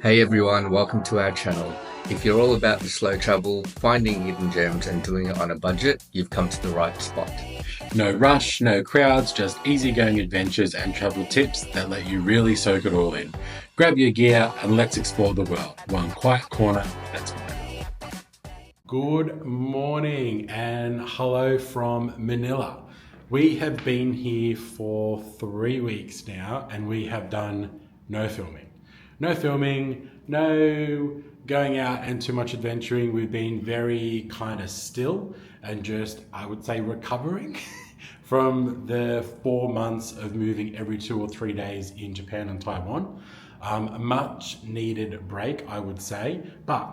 Hey everyone, welcome to our channel. If you're all about the slow travel, finding hidden gems and doing it on a budget, you've come to the right spot. No rush, no crowds, just easygoing adventures and travel tips that let you really soak it all in. Grab your gear and let's explore the world, one quiet corner at a time. Good morning and hello from Manila. We have been here for 3 weeks now and we have done no filming. No filming, no going out and too much adventuring. We've been very kind of still and just, I would say, recovering from the 4 months of moving every 2 or 3 days in Japan and Taiwan. A much needed break, I would say, but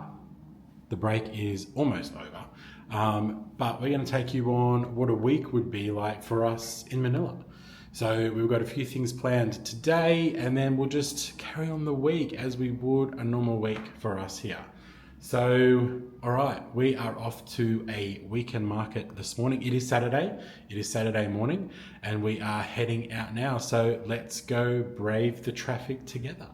the break is almost over. But we're going to take you on what a week would be like for us in Manila. So we've got a few things planned today, and then we'll just carry on the week as we would a normal week for us here. So, all right, we are off to a weekend market this morning. It is Saturday morning, and we are heading out now. So let's go brave the traffic together.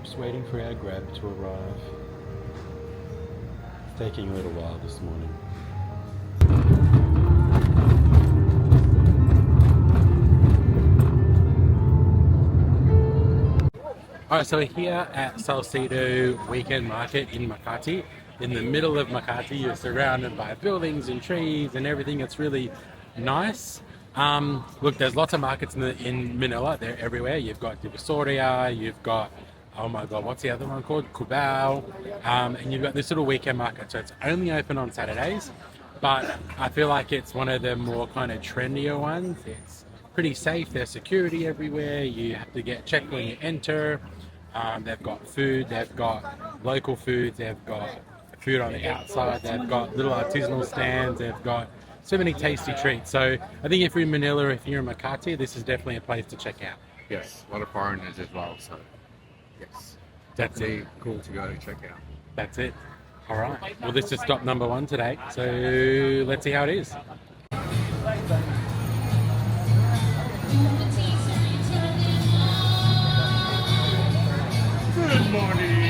Just waiting for our Grab to arrive. Taking a little while this morning. Alright, so we're here at Salcedo Weekend Market in Makati. In the middle of Makati, you're surrounded by buildings and trees and everything. It's really nice. Look, there's lots of markets in Manila. They're everywhere. You've got Divisoria, you've got, oh my god, what's the other one called? Cubao. And you've got this little weekend market. So it's only open on Saturdays, but I feel like it's one of the more kind of trendier ones. It's pretty safe. There's security everywhere. You have to get checked when you enter. They've got food, they've got local foods, they've got food on the outside, they've got little artisanal stands, they've got so many tasty treats. So I think if you're in Manila, if you're in Makati, this is definitely a place to check out. Yes, a lot of foreigners as well, so yes, definitely cool to go check out. That's it. All right. Well, this is stop number 1 today, so let's see how it is. Good morning.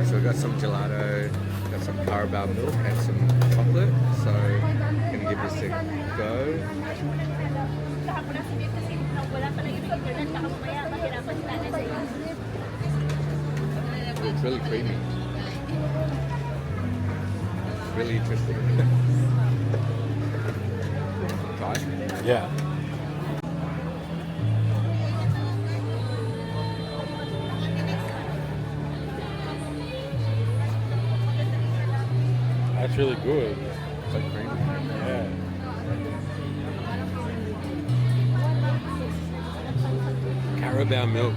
So we got some gelato, got some Carabao milk and some chocolate. So I'm gonna give this a go. It's really creamy. It's really interesting. Try? Yeah. That's really good. So creamy. Yeah. Carabao milk.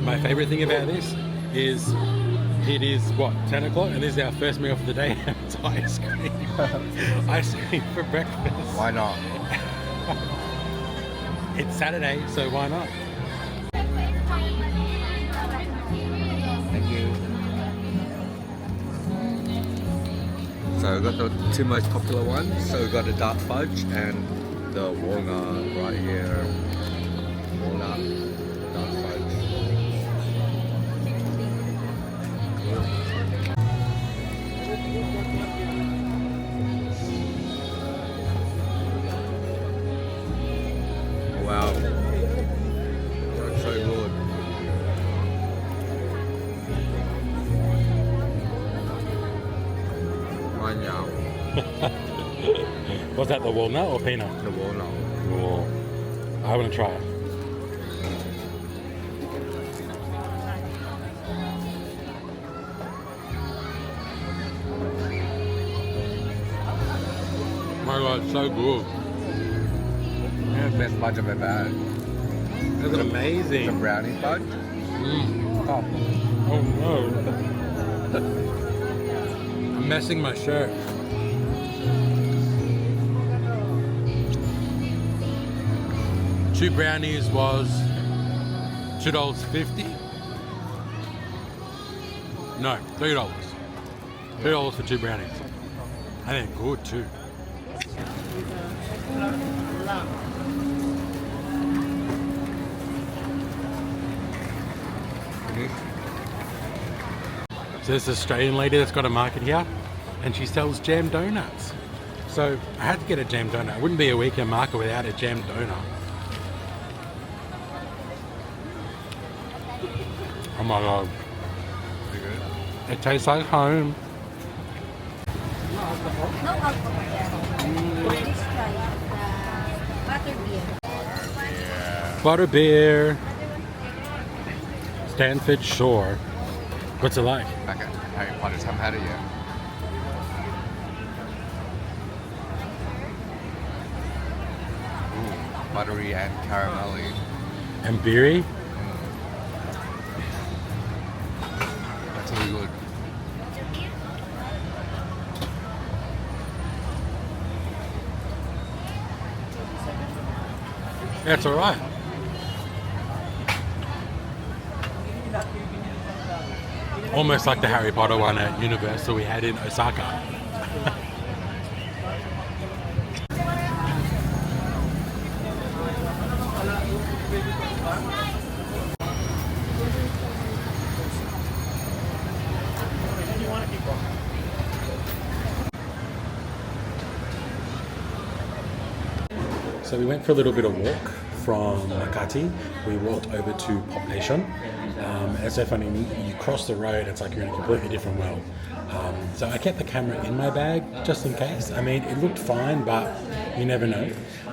My favorite thing about this is it is what, 10 o'clock, and this is our first meal for the day. It's ice cream. Ice cream for breakfast. Why not? It's Saturday, so why not? Thank you. So we've got the 2 most popular ones. So we've got the dark fudge and the walnut right here. Walnut, dark fudge. Wow. That's so good. Mine now. Was that the walnut or peanut? The walnut. Oh. I want to try it. My God, it's so good. Yeah, best fudge I've ever had. That's The amazing. brownie fudge. Oh, Oh no. I'm messing my shirt. Two brownies was $2.50. No, $3. $3 for two brownies. And they're good too. So this Australian lady that's got a market here, and she sells jam donuts. So I had to get a jam donut. It wouldn't be a weekend market without a jam donut. Oh my God. pretty good. It tastes like home. No alcohol. Let's try the butterbeer. Butterbeer. Stanford Shore. What's it like? Okay, Harry Potter's. Haven't had it yet. Ooh, buttery and caramelly. And beery? That's really good. That's alright. Almost like the Harry Potter one at Universal we had in Osaka. So we went for a little bit of walk from Makati. We walked over to Population. It's so funny, you cross the road, it's like you're in a completely different world. So I kept the camera in my bag just in case. I mean, it looked fine, but you never know.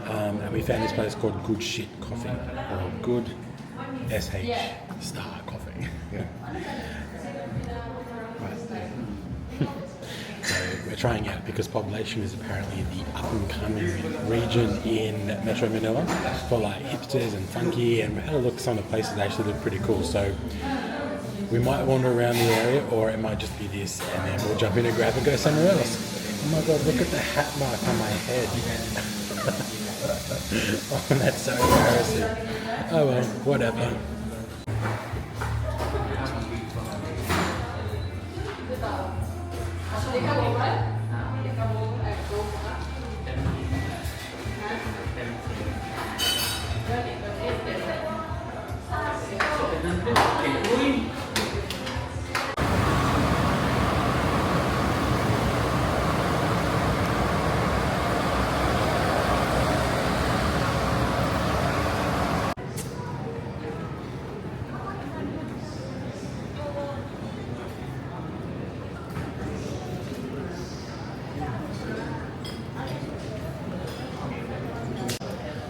And we found this place called Good Shit Coffee, or Good SH Star Coffee. Yeah. So we're trying out because Population is apparently the up-and-coming region in Metro Manila for like hipsters and funky, and we had a look at some of the places that actually look pretty cool. So we might wander around the area, or it might just be this, and then we'll jump in and grab and go somewhere else. Oh my God, look at the hat mark on my head. Oh, that's so embarrassing. Oh well, whatever.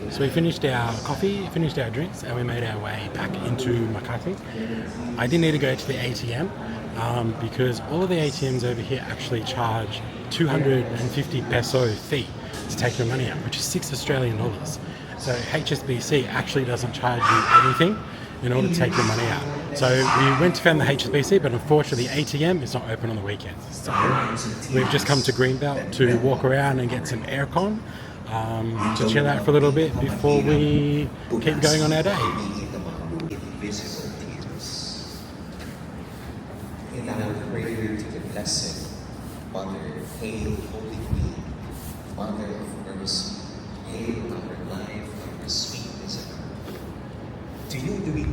So we finished our coffee, finished our drinks, and we made our way back into Makati. I didn't need to go to the ATM because all of the ATMs over here actually charge 250 peso fee to take your money out, which is $6 Australian. So HSBC actually doesn't charge you anything in order to take your money out. So we went to find the HSBC, but unfortunately the ATM is not open on the weekends. So we've just come to Greenbelt to walk around and get some aircon. To chill out for a little bit before we keep going on our day. In our prayer to the Blessed Mother, hail Holy Queen, Mother of Mercy, hail our life, our sweetness, to you do we.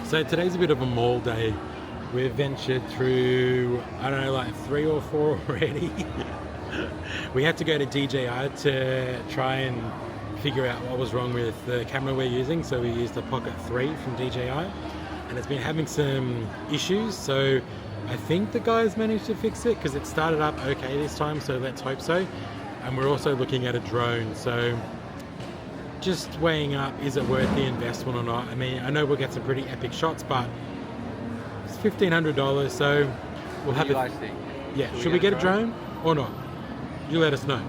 So today's a bit of a mall day. We've ventured through, I don't know, like 3 or 4 already. We had to go to DJI to try and figure out what was wrong with the camera we're using, so we used the Pocket 3 from DJI, and it's been having some issues, so I think the guys managed to fix it because it started up okay this time, so let's hope so. And we're also looking at a drone, so just weighing up, is it worth the investment or not? I mean, I know we'll get some pretty epic shots, but it's $1,500, so we'll have What do you it. guys think? Yeah, should we get a drone or not? You let us know.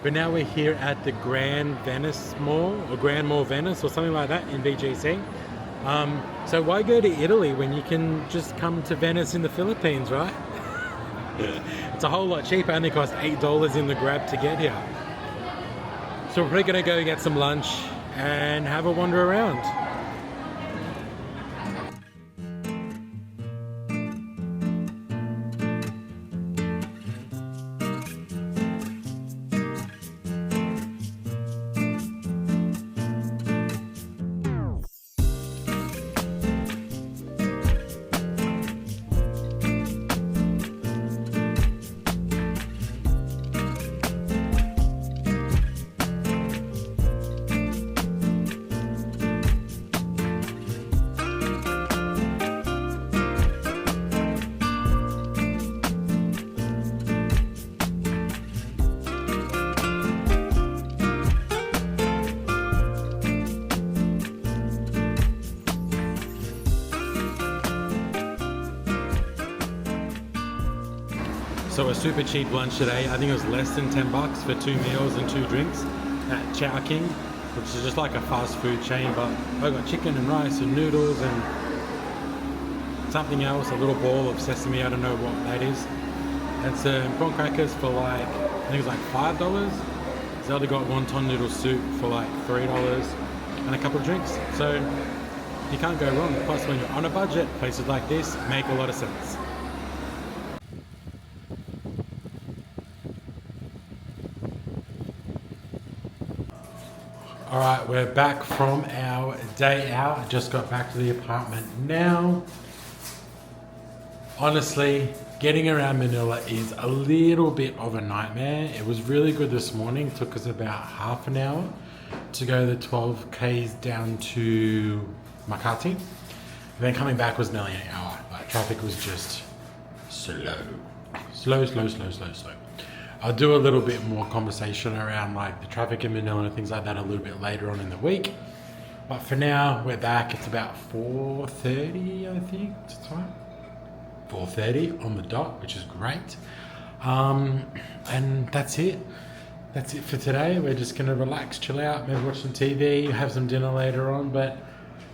But now we're here at the Grand Venice Mall, or Grand Mall Venice, or something like that in BGC. So why go to Italy when you can just come to Venice in the Philippines, right? It's a whole lot cheaper, only costs $8 in the Grab to get here. So we're probably gonna go get some lunch and have a wander around. So a super cheap lunch today. I think it was less than $10 for 2 meals and 2 drinks at Chow King, which is just like a fast food chain, but I got chicken and rice and noodles and something else, a little ball of sesame, I don't know what that is. And some prawn crackers for like, I think it was like $5. Zelda got wonton noodle soup for like $3 and a couple of drinks. So you can't go wrong. Plus when you're on a budget, places like this make a lot of sense. All right, we're back from our day out. I just got back to the apartment now. Honestly, getting around Manila is a little bit of a nightmare. It was really good this morning. It took us about half an hour to go the 12 Ks down to Makati. And then coming back was nearly an hour. Like, traffic was just slow. Slow. I'll do a little bit more conversation around like the traffic in Manila and things like that a little bit later on in the week. But for now, we're back. It's about 4:30, I think. It's time. 4:30 on the dot, which is great. And that's it. That's it for today. We're just gonna relax, chill out, maybe watch some TV, have some dinner later on. But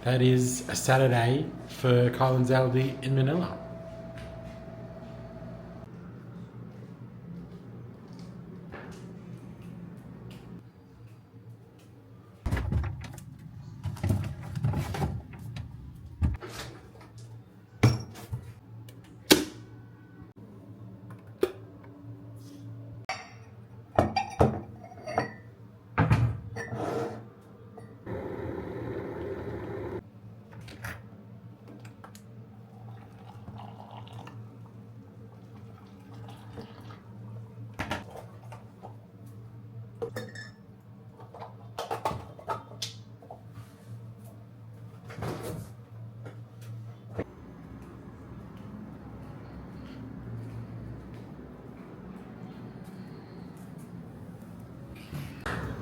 that is a Saturday for Kyle and Zelda in Manila.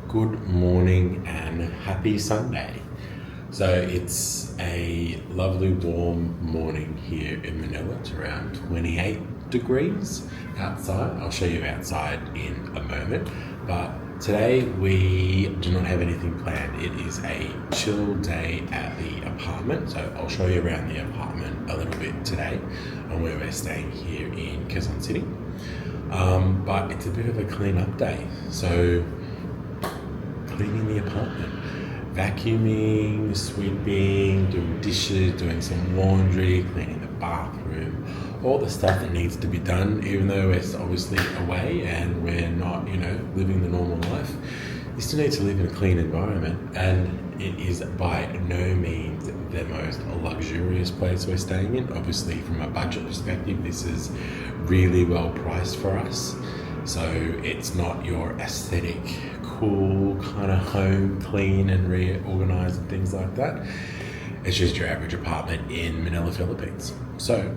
Good morning and happy Sunday. So it's a lovely warm morning here in Manila. It's around 28 degrees outside. I'll show you outside in a moment. But today we do not have anything planned. It is a chill day at the apartment. So I'll show you around the apartment a little bit today on where we're staying here in Quezon City. But it's a bit of a clean up day. So cleaning the apartment, vacuuming, sweeping, doing dishes, doing some laundry, cleaning the bathroom, all the stuff that needs to be done, even though we're obviously away and we're not, living the normal life. You still need to live in a clean environment, and it is by no means the most luxurious place we're staying in. Obviously, from a budget perspective, this is really well priced for us. So it's not your aesthetic, cool kind of home, clean and reorganized and things like that. It's just your average apartment in Manila, Philippines. So,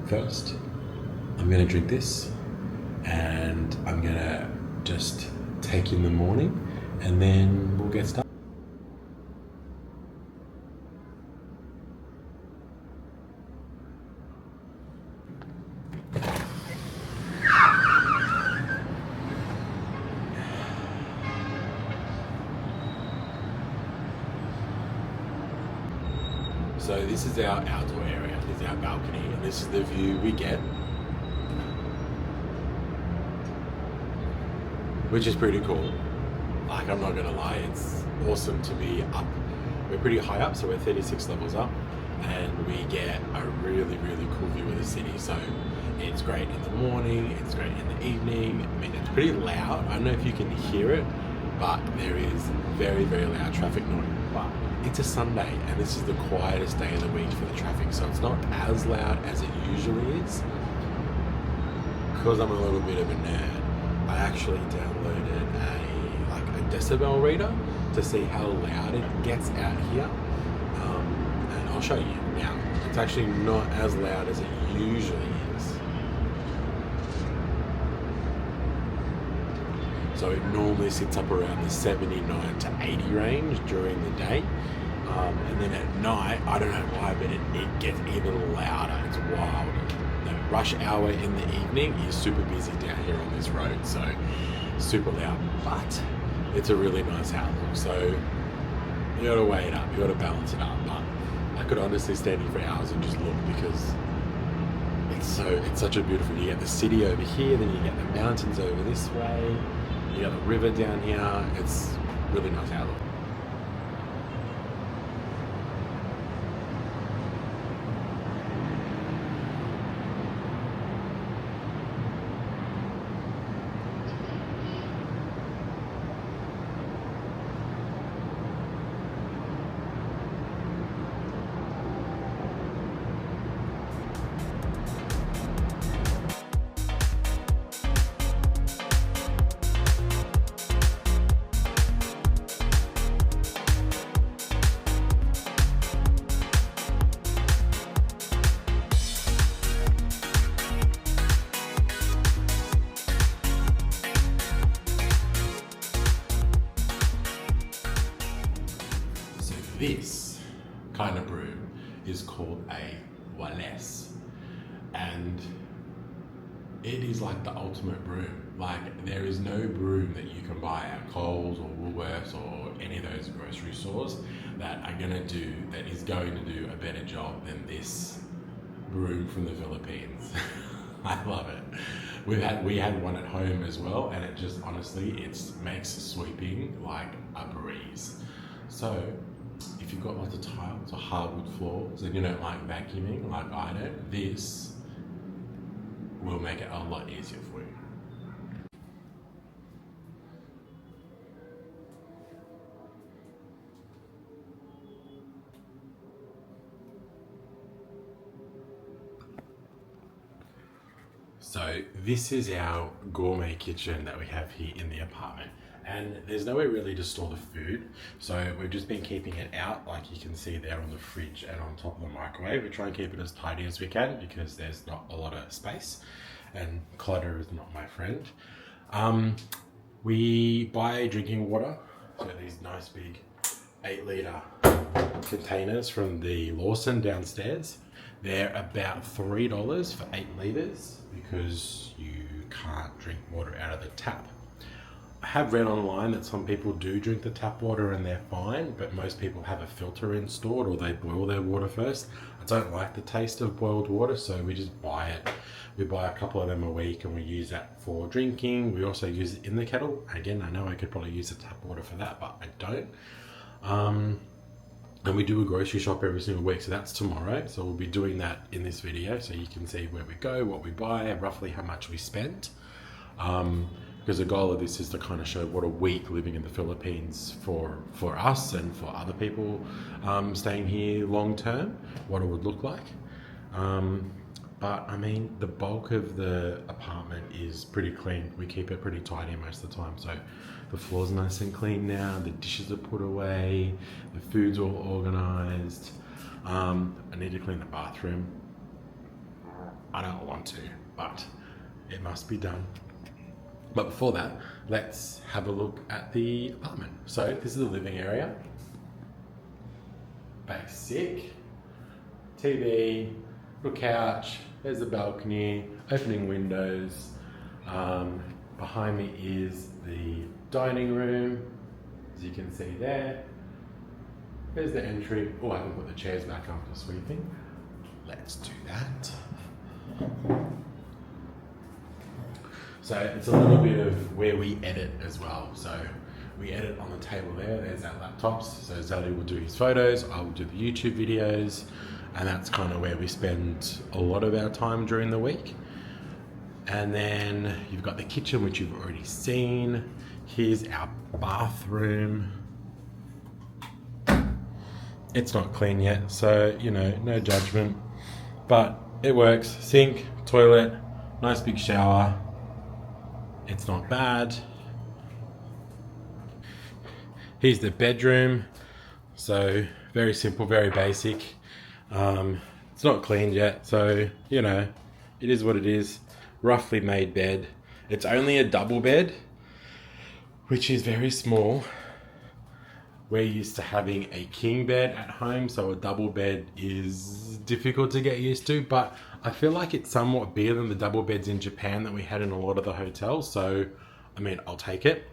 first, I'm going to drink this and I'm gonna just take in the morning and then we'll get started. So this is our outdoor area, this is our balcony, and this is the view we get, which is pretty cool. Like, I'm not gonna lie, it's awesome to be up. We're pretty high up, so we're 36 levels up, and we get a really, really cool view of the city. So it's great in the morning, it's great in the evening. I mean, it's pretty loud. I don't know if you can hear it, but there is very, very loud traffic noise. But it's a Sunday, and this is the quietest day of the week for the traffic, so it's not as loud as it usually is. Because I'm a little bit of a nerd, I actually downloaded a decibel reader to see how loud it gets out here, and I'll show you now. It's actually not as loud as it usually is. So it normally sits up around the 79 to 80 range during the day. And then at night, I don't know why, but it gets even louder. It's wild. The rush hour in the evening is super busy down here on this road, so super loud. But it's a really nice outlook. So you gotta weigh it up, you gotta balance it up. But I could honestly stand here for hours and just look, because it's such a beautiful. You get the city over here, then you get the mountains over this way. You got the river down here. It's really nice outlook. This kind of broom is called a Wallace, and it is like the ultimate broom. Like, there is no broom that you can buy at Coles or Woolworths or any of those grocery stores that is going to do a better job than this broom from the Philippines. I love it. We had one at home as well, and it just, honestly, it makes sweeping like a breeze. So if you've got lots of tiles or hardwood floors and you don't like vacuuming like I don't, this will make it a lot easier for you. So this is our gourmet kitchen that we have here in the apartment, and there's nowhere really to store the food, so we've just been keeping it out, like you can see there on the fridge and on top of the microwave. We try and keep it as tidy as we can because there's not a lot of space, and clutter is not my friend. We buy drinking water, so these nice big 8-litre containers from the Lawson downstairs. They're about $3 for 8 litres because you can't drink water out of the tap. I have read online that some people do drink the tap water and they're fine, but most people have a filter installed or they boil their water first. I don't like the taste of boiled water, so we just buy it. We buy a couple of them a week and we use that for drinking. We also use it in the kettle. Again, I know I could probably use the tap water for that, but I don't. And we do a grocery shop every single week, so that's tomorrow. So we'll be doing that in this video, so you can see where we go, what we buy, and roughly how much we spent. Because the goal of this is to kind of show what a week living in the Philippines for us and for other people staying here long term, what it would look like. But I mean, the bulk of the apartment is pretty clean. We keep it pretty tidy most of the time. So the floor's nice and clean now, the dishes are put away, the food's all organized. I need to clean the bathroom. I don't want to, but it must be done. But before that, let's have a look at the apartment. So this is the living area. Basic. TV, little couch, there's the balcony, opening windows. Behind me is the dining room, as you can see there. There's the entry. Oh, I haven't put the chairs back after sweeping. Let's do that. So it's a little bit of where we edit as well. So we edit on the table there. There's our laptops. So Zali will do his photos. I will do the YouTube videos. And that's kind of where we spend a lot of our time during the week. And then you've got the kitchen, which you've already seen. Here's our bathroom. It's not clean yet, so, you know, no judgment. But it works. Sink, toilet, nice big shower. It's not bad. Here's the bedroom. So, very simple, very basic. It's not cleaned yet, so, you know, it is what it is. Roughly made bed. It's only a double bed, which is very small. We're used to having a king bed at home, so a double bed is difficult to get used to, but I feel like it's somewhat bigger than the double beds in Japan that we had in a lot of the hotels, so, I mean, I'll take it.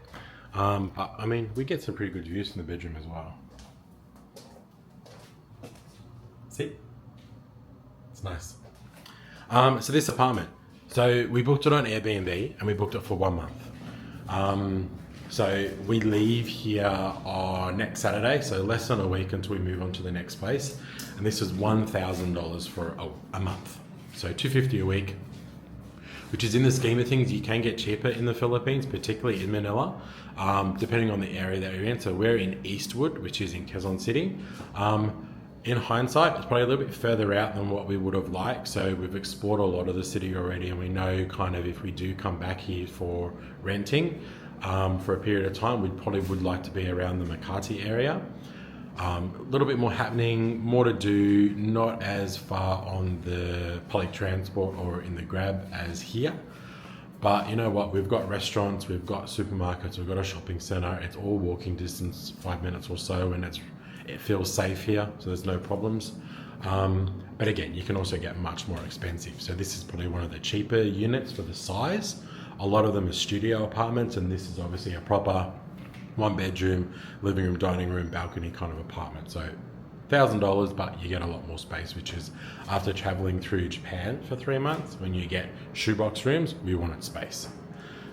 But, I mean, we get some pretty good views from the bedroom as well. See? It's nice. So this apartment. So we booked it on Airbnb and we booked it for 1 month. So we leave here on next Saturday, so less than a week until we move on to the next place. And this is $1,000 for a month. So $250 a week, which is in the scheme of things, you can get cheaper in the Philippines, particularly in Manila, depending on the area that you're in. So we're in Eastwood, which is in Quezon City. In hindsight, it's probably a little bit further out than what we would have liked. So we've explored a lot of the city already, and we know kind of if we do come back here for renting for a period of time, we probably would like to be around the Makati area. A little bit more happening, more to do, not as far on the public transport or in the Grab as here. But you know what, we've got restaurants, we've got supermarkets, we've got a shopping centre. It's all walking distance, 5 minutes or so, and it feels safe here, so there's no problems. But again, you can also get much more expensive. So this is probably one of the cheaper units for the size. A lot of them are studio apartments, and this is obviously a proper 1 bedroom, living room, dining room, balcony kind of apartment. So $1,000, but you get a lot more space, which is after traveling through Japan for 3 months, when you get shoebox rooms, we wanted space.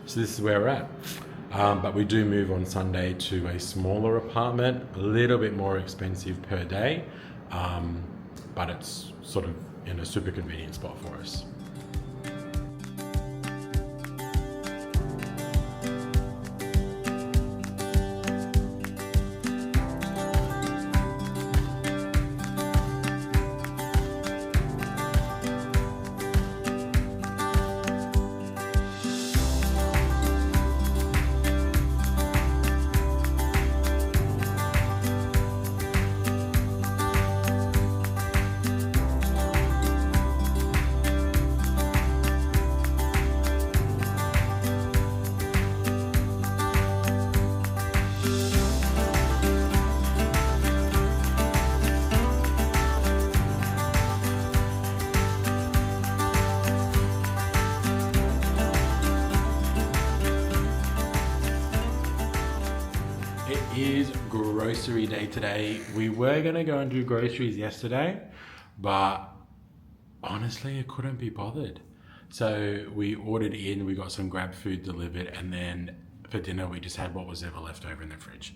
So this is where we're at. But we do move on Sunday to a smaller apartment, a little bit more expensive per day, but it's sort of in a super convenient spot for us. It is grocery day today. We were going to go and do groceries yesterday, but honestly, I couldn't be bothered. So we ordered in, we got some Grab food delivered, and then for dinner we just had what was ever left over in the fridge.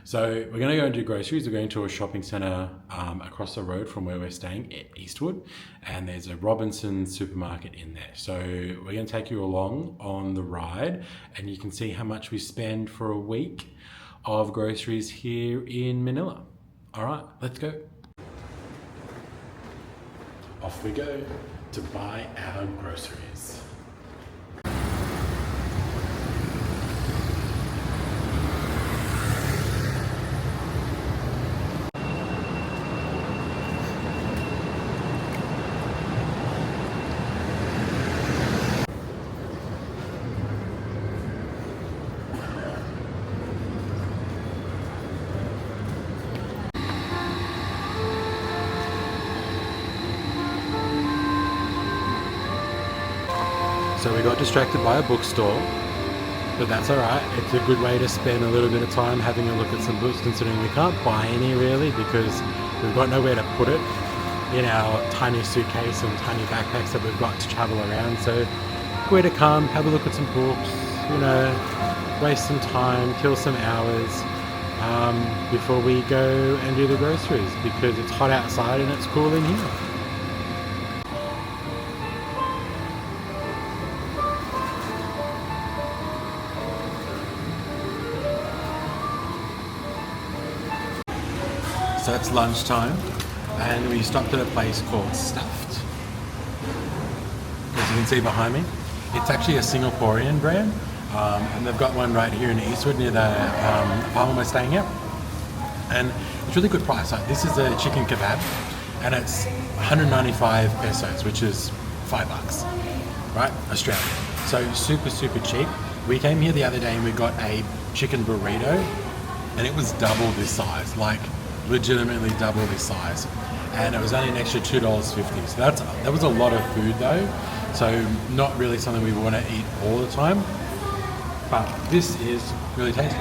So we're going to go and do groceries. We're going to a shopping centre across the road from where we're staying at Eastwood, and there's a Robinson's supermarket in there. So we're going to take you along on the ride, and you can see how much we spend for a week of groceries here in Manila. All right, let's go. Off we go to buy our groceries. So we got distracted by a bookstore, but that's alright. It's a good way to spend a little bit of time having a look at some books, considering we can't buy any really because we've got nowhere to put it in our tiny suitcase and tiny backpacks that we've got to travel around. So way to come, have a look at some books, you know, waste some time, kill some hours before we go and do the groceries, because it's hot outside and it's cool in here. So it's lunchtime and we stopped at a place called Stuffed. As you can see behind me, it's actually a Singaporean brand, and they've got one right here in Eastwood near the apartment we're staying at, and it's really good price. Like, this is a chicken kebab and it's 195 pesos, which is $5, right? Australian. So super cheap. We came here the other day and we got a chicken burrito and it was double this size, like legitimately double this size, and it was only an extra $2.50. So that was a lot of food though, so not really something we want to eat all the time, but this is really tasty.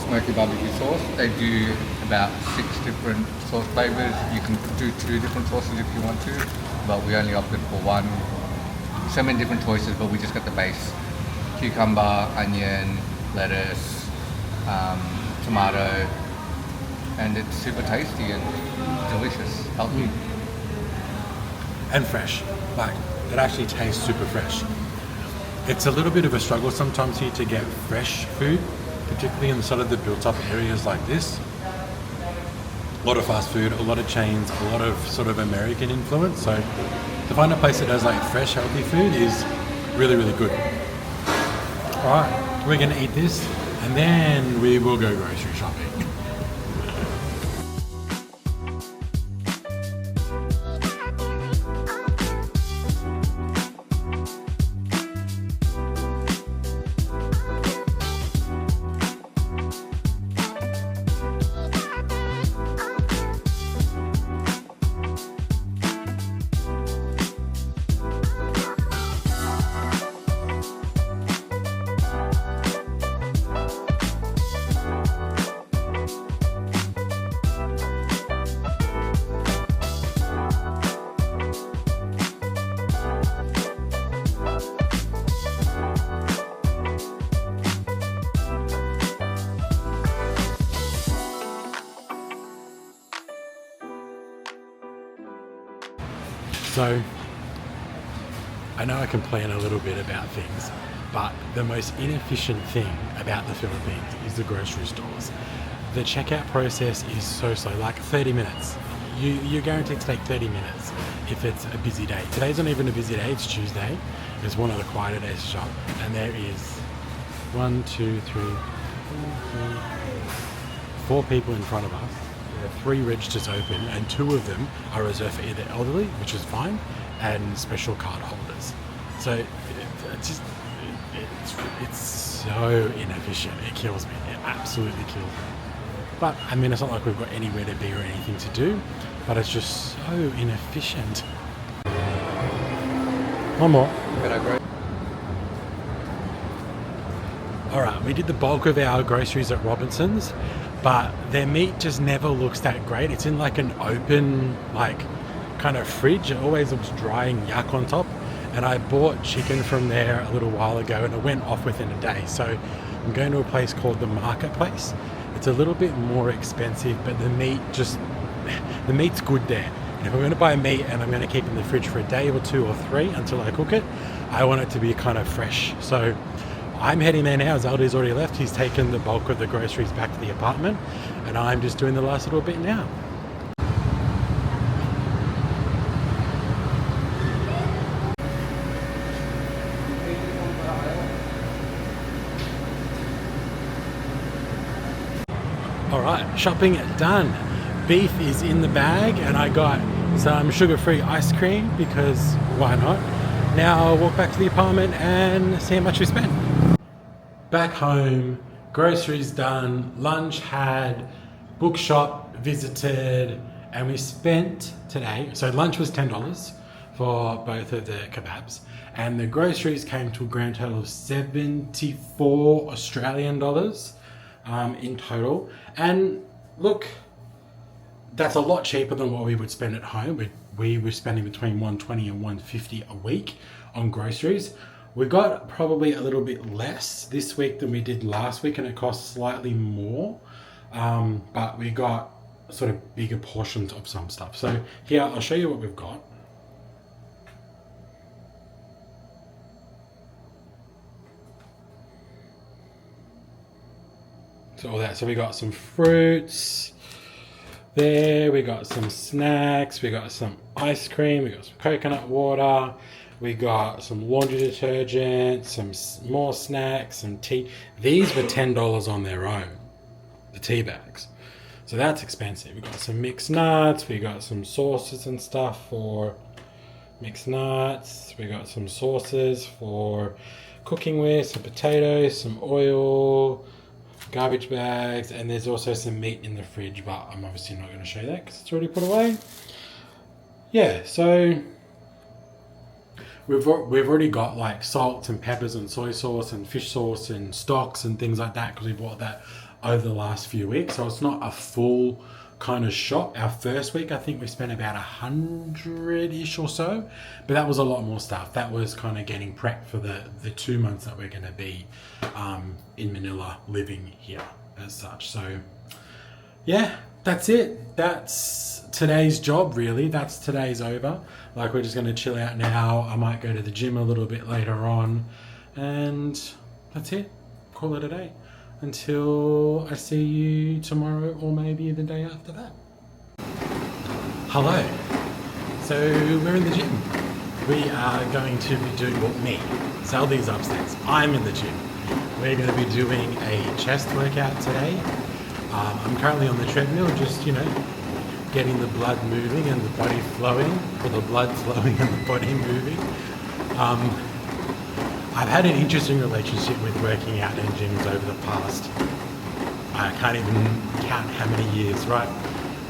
Smoky barbecue sauce. They do about 6 different sauce flavors. You can do 2 different sauces if you want to, but we only opted for one. So many different choices, but we just got the base: cucumber, onion, lettuce, tomato, and it's super tasty and delicious, healthy. And fresh. Like, it actually tastes super fresh. It's a little bit of a struggle sometimes here to get fresh food, particularly in sort of the built up areas like this. A lot of fast food, a lot of chains, a lot of sort of American influence. So to find a place that does like fresh, healthy food is really good. Alright, we're gonna eat this and then we will go grocery shopping. So, I know I complain a little bit about things, but the most inefficient thing about the Philippines is the grocery stores. The checkout process is so slow, like 30 minutes. You're guaranteed to take 30 minutes if it's a busy day. Today's not even a busy day, it's Tuesday. It's one of the quieter days to shop, and there is 4 people in front of us. There are 3 registers open and 2 of them are reserved for either elderly, which is fine, and special card holders. So it's so inefficient. It kills me. It absolutely kills me. But I mean, it's not like we've got anywhere to be or anything to do, but it's just so inefficient. One more. Alright, we did the bulk of our groceries at Robinson's, but their meat just never looks that great. It's in like an open, like, kind of fridge. It always looks dry and yuck on top. And I bought chicken from there a little while ago and it went off within a day. So I'm going to a place called the Marketplace. It's a little bit more expensive, but the meat's good there. And if I'm going to buy meat and I'm going to keep it in the fridge for a day or 2 or 3 until I cook it, I want it to be kind of fresh. So I'm heading there now, as Aldi's already left. He's taken the bulk of the groceries back to the apartment, and I'm just doing the last little bit now. Alright, shopping done. Beef is in the bag, and I got some sugar-free ice cream because why not? Now I'll walk back to the apartment and see how much we spent. Back home, groceries done, lunch had, bookshop visited, and we spent today, so lunch was $10 for both of the kebabs, and the groceries came to a grand total of 74 Australian dollars in total. And look, that's a lot cheaper than what we would spend at home. We were spending between $120 and $150 a week on groceries. We got probably a little bit less this week than we did last week, and it cost slightly more, but we got sort of bigger portions of some stuff. So here, I'll show you what we've got. So all that. So we got some fruits there, we got some snacks, we got some ice cream, we got some coconut water, we got some laundry detergent, some more snacks, some tea. These were $10 on their own, the tea bags. So that's expensive. We got some mixed nuts, we got some sauces and stuff for mixed nuts, we got some sauces for cooking with, some potatoes, some oil, garbage bags, and there's also some meat in the fridge, but I'm obviously not going to show that because it's already put away. Yeah, so we've already got like salt and peppers and soy sauce and fish sauce and stocks and things like that because we bought that over the last few weeks. So it's not a full kind of shop. Our first week, I think we spent about 100-ish or so, but that was a lot more stuff. That was kind of getting prepped for the 2 months that we're going to be in Manila living here as such. So yeah, that's it. That's today's job, really. That's today's over. Like, we're just going to chill out now. I might go to the gym a little bit later on, and that's it. Call it a day until I see you tomorrow or maybe the day after that. Hello. So we're in the gym. We are going to be doing, well, me, Saldy's upstairs. I'm in the gym. We're going to be doing a chest workout today. I'm currently on the treadmill, just, getting the blood moving and the body flowing, or the blood flowing and the body moving. I've had an interesting relationship with working out in gyms over the past, I can't even count how many years, right?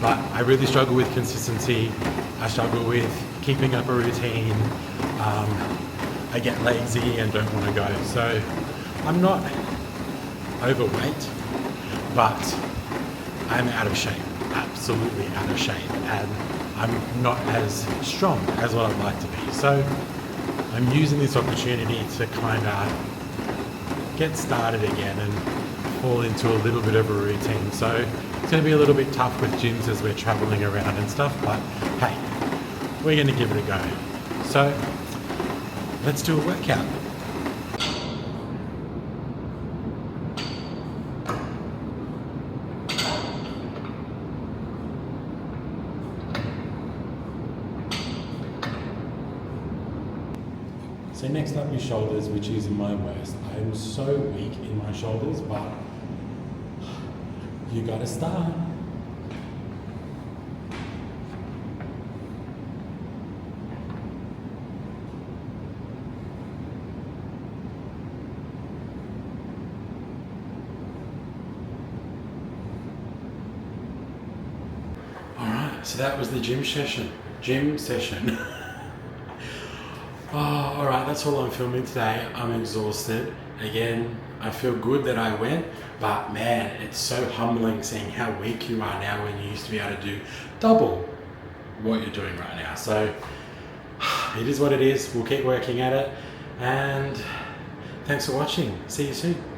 But I really struggle with consistency. I struggle with keeping up a routine. I get lazy and don't want to go. So I'm not overweight, but I'm out of shape, absolutely out of shape, and I'm not as strong as what I'd like to be. So I'm using this opportunity to kind of get started again and fall into a little bit of a routine. So it's going to be a little bit tough with gyms as we're traveling around and stuff, but hey, we're going to give it a go. So let's do a workout. So next up is shoulders, which is my worst. I am so weak in my shoulders, but you gotta start. Alright, so that was the gym session. Oh, alright, that's all I'm filming today. I'm exhausted. Again, I feel good that I went, but man, it's so humbling seeing how weak you are now when you used to be able to do double what you're doing right now. So it is what it is. We'll keep working at it, and thanks for watching. See you soon.